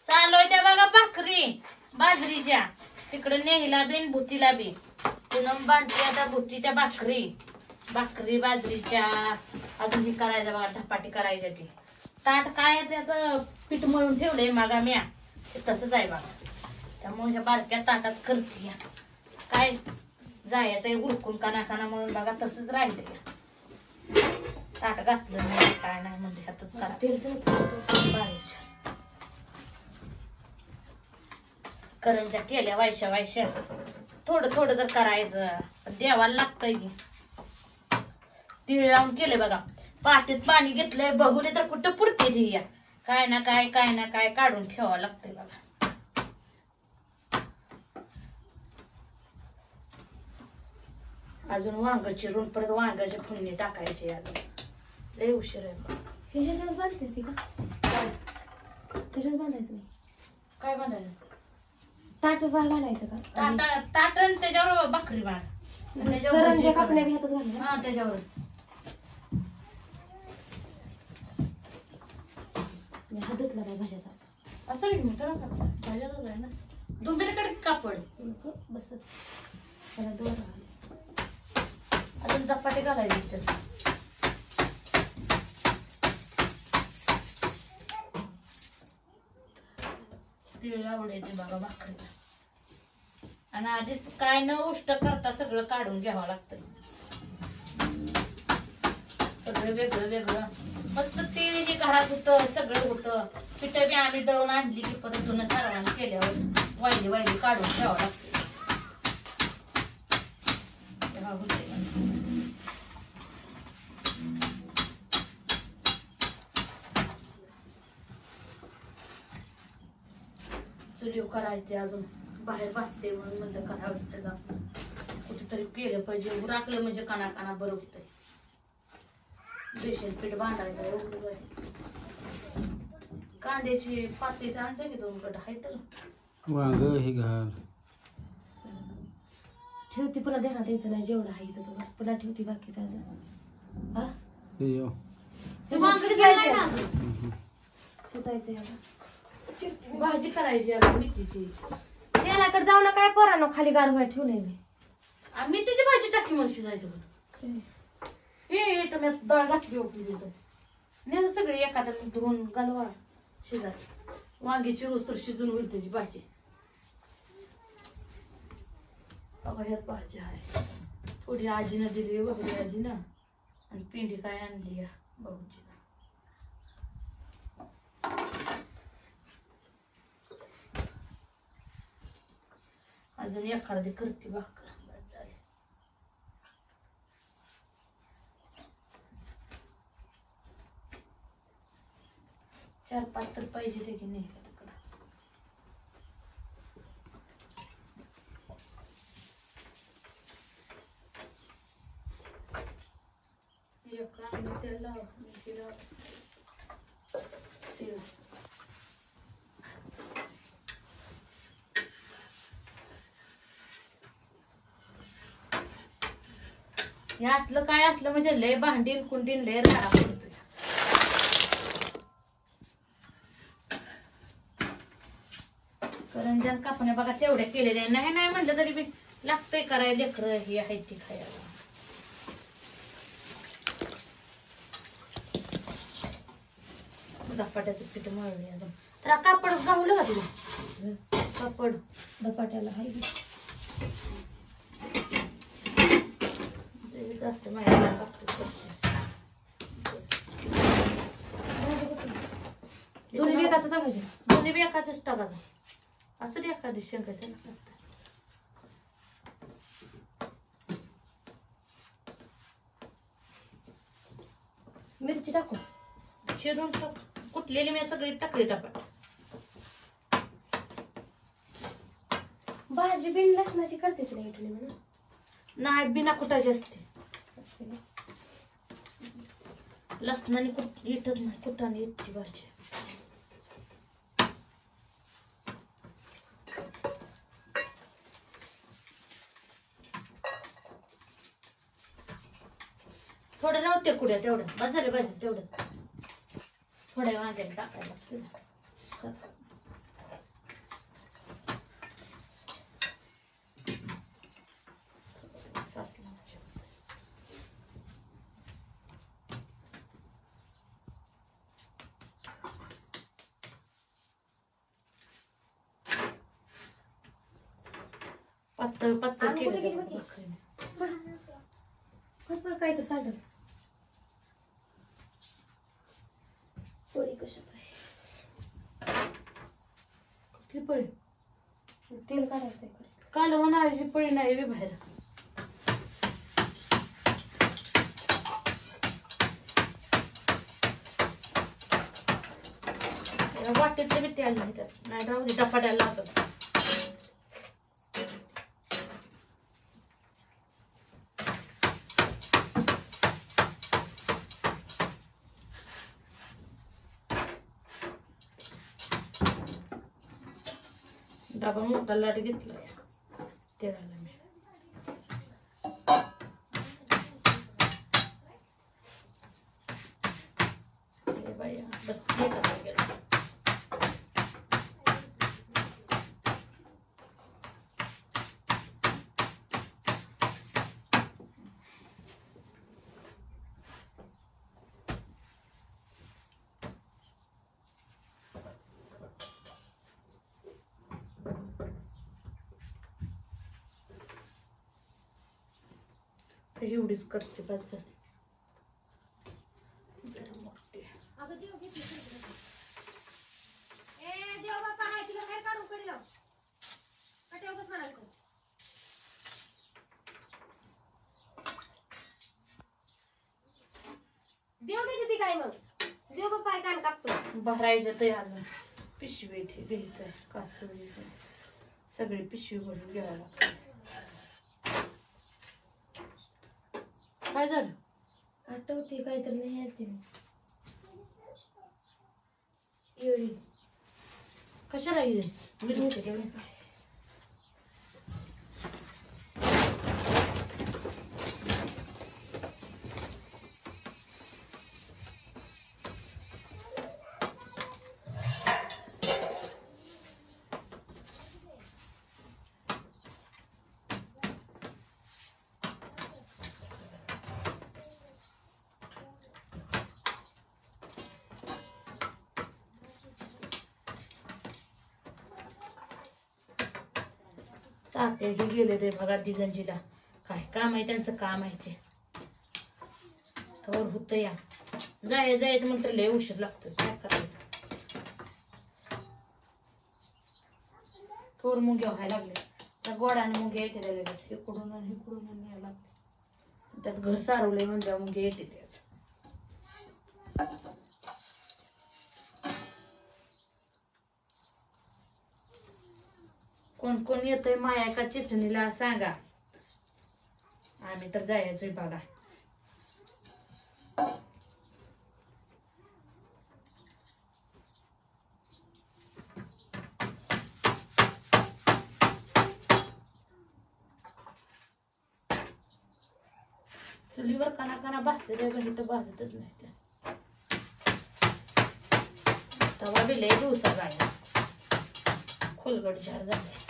चालू त्या बघा भाकरी बाजरीच्या तिकडे नेहीला बी भुतीला बी पूनम बांधते आता भुतीच्या भाकरी बाजरीच्या अजून ही करायचं बघा धपाटी करायच्या ती ताट काय त्याचं पीठ मळून ठेवलंय मागा म्या तसंच आहे बघा त्यामुळे ह्या बारक्या ताटात करते काय जायचंय उडकून काना म्हणून बघा तसंच राहिलंय ताट घासलं नाही काय नाही म्हणजे ह्यातच करा बारीच्या करंजा केल्या वायशा थोडं जर करायचं पण देवाला लागतंय की तीळ लावून केले बघा पाटीत पाणी घेतलंय बघून तर कुठं पुरते ती या काय ना काय काढून ठेवावं लागतंय बघा अजून वांग चिरून परत वांगाची फोडणी टाकायची अजून लय उशीर आहे हे ह्याच्यावर बांधते ती का त्याच्यावर बांधायचं नाही काय बांधायचं ताट घालायचं का ताट आणि त्याच्यावर भाकरी बांध करंज्या कापण्या बी ह्यातच घालून हा त्याच्यावर मी हात धुतला नाही भाज्याचा असं मी करा का भाज्यातच आहे ना दुंबेरीकडे कापड बसत त्याला दोन अजून धपाटे घालायचे तीळ आवडायचे बघा भाकरीला आणि आधीच काय न उष्ट करता सगळं काढून घ्यावं लागतं सगळं वेगळं फक्त तीळ जे घरात होतं सगळं होतं पिठ बी आम्ही दळून आणली की परत जुनं सर्वांनी केल्यावर वायली काढून ठेवावं लागतं चुलीव करायचे अजून बाहेर बसते म्हणून म्हणलं करावं त्याचा कुठेतरी केलं पाहिजे राखलं म्हणजे काना बरं होतंय बेसन पीठ बांधायचं एवढं बरं कांद्याची पाती आणजा की 2 कट आहे तर वांग हे घाल ठेवती पुन्हा ध्यानात यायचं नाही जेवढं आहे तुला पुन्हा ठेवती बाकीचं अजून हा शिजायचंय भाजी करायची अगं मेथीची तेलाकडे जाऊ ना काय पोरांनो खाली गार व्हाय ठेवलंय मी मेथीची भाजी टाकी मग शिजायचं हे तर मी डाळ घातली नाही सगळे एखाद्या धुवून घालवा शिजाय वांग्याची रोज तर शिजून होईल त्याची भाजी बघा ह्यात भाजी आहे थोडी आजीनं दिली बघली आजीनं आणि पिंडी काय आणली या बघूची अजून एखादी करते भाकर 4-5 तर पाहिजे ते की नाही हे असलं काय असलं म्हणजे लय भांडीन कुंडीन लय राडा पडतोय करंजन कापण्या बघा तेवढ्या केलेल्या नाही म्हणलं तरी बी लागतंय करायला लेकरं हे आहे ती खायला धपाट्याचं पीठ मळले अजून तर कापड गावलं का तुला कापड धपाट्याला आहे जास्त माहिती दोन्ही बी एकाच टाकायचे दोन्ही बी एकाच टाकायचं असं बी एखादी शेंगा त्याला मिरची टाकू चिरून टाक कुठलेली मी सगळी टाकली टाका भाजी बिन लसणाची करते तुला इडली म्हणून नाही बिना कुटाची असते लसणाने इटत नाही कुटाने इटती भाजी थोडं नव्हते कुड्या तेवढं बस झाले भाजी तेवढं थोड्या वांग्याने टाकायला लागते पातळ पातळ आणि कुठे केलं गेली जातं बाकी? भाकरीने. पण काय तर सांडल पोळी कशात आहे कसली पळी तेल काढायचंय खरं. कालवण आळीची पळी नाही बी बाहेर. वाटेतले बिट्टे आले नाही त्यात नाही राहू दे टपाट्याला लागतात. डबा मोठा लाट घेतलाय ते झालं मी. ए बाया बस हे करायला गेलं. तर एवढीच करते बस झाली. जरा मोठी. अगं देव घेतली सगळं. ए देव बाप्पा आहे तिला बाहेर काढून कडी लाव कटे उगाच म्हणाल को देव घेते ती काय मग देव बाप्पा आहे कान कापतो भरायचं ते आलं पिशवी घ्यायचं आहे काच सगळी पिशवी भरून घ्यायला लागते. काय झालं आठवते काहीतरी नाही आलते मी येळी कशाला येईल मिरची तात्या हे गेले ते बघा दिगंजीला. काय काम आहे त्यांचं काम आहे ते थोर होत या जायचं म्हणतं लय उशीर लागतो. काय करायचं थोर मुंग्या व्हायला लागले. त्या गोडाने मुंग्या येते त्या लगेच इकडून आणि इकडून आणि यायला लागले. त्यात घर सारवलंय म्हणजे मुंग्या येते त्याच. कोण कोण येतोय माया का चिचणीला सांगा. आम्ही तर जायचोय बघा. चुलीवर काना काना भाजते घडी तर भाजतच नाही त्या. तवा बी लय दिवसा गाड्या खोलगड झाड झाले.